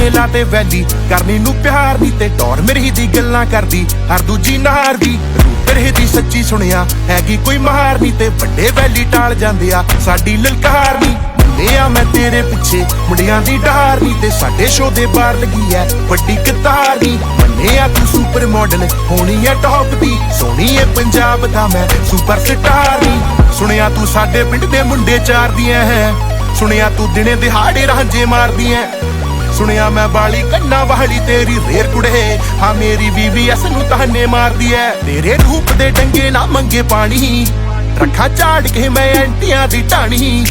ਨੇ ਲਾਤੇ ਵੈਲੀ ਕਰਨੀ ਨੂੰ ਪਿਆਰ ਨੀ ਤੇ ਟੌਰ ਮੇਰੀ ਦੀ ਗੱਲਾਂ ਕਰਦੀ ਹਰ ਦੂਜੀ ਨਹਾਰ ਦੀ ਤੇਰੇ ਦੀ ਸੱਚੀ ਸੁਣਿਆ ਹੈਗੀ ਕੋਈ ਮਹਾਰ ਨੀ ਤੇ ਵੱਡੇ ਵੈਲੀ ਟਾਲ ਜਾਂਦੇ ਆ ਸਾਡੀ ਲਲਕਾਰ ਨੀ ਆ ਮੈਂ ਤੇਰੇ ਪਿੱਛੇ ਮੁੰਡਿਆਂ ਦੀ ਡਾਰ ਨੀ ਤੇ ਸਾਡੇ ਸ਼ੋ ਦੇ ਬਾਹਰ ਲੱਗੀ ਐ ਵੱਡੀ ਕਤਾਰ ਨੀ ਮੰਨਿਆ ਤੂੰ ਸੁਪਰ ਮਾਡਲ ਹੋਣੀ ਐ ਟੌਪ ਦੀ ਸੋਹਣੀ ਐ ਪੰਜਾਬ ਦਾ ਮੈਂ ਸੁਪਰ ਸਟਾਰ ਨੀ ਸੁਣਿਆ ਤੂੰ ਸਾਡੇ ਪਿੰਡ ਦੇ ਮੁੰਡੇ ਚਾਰਦੀਆਂ ਹੈ ਸੁਣਿਆ ਤੂੰ ਦਿਨੇ ਦਿਹਾੜੇ ਰਾਂਝੇ ਮਾਰਦੀਆਂ ਸੁਣਿਆ ਮੈਂ ਬਾਲੀ ਕੰਨਾ ਵਾਲੀ ਤੇਰੀ ਰੇਰ ਕੁੜੇ ਹਾਂ ਮੇਰੀ VVS ਨੂੰ ਤਾਨੇ ਮਾਰਦੀ ਐ ਤੇਰੇ ਰੂਪ ਦੇ ਡੰਗੇ ਨਾ ਮੰਗੇ ਪਾਣੀ ਰੱਖਾਂ ਝਾੜ ਕੇ ਮੈਂ ਐਂਟੀਆਂ ਦੀ ਢਾਣੀ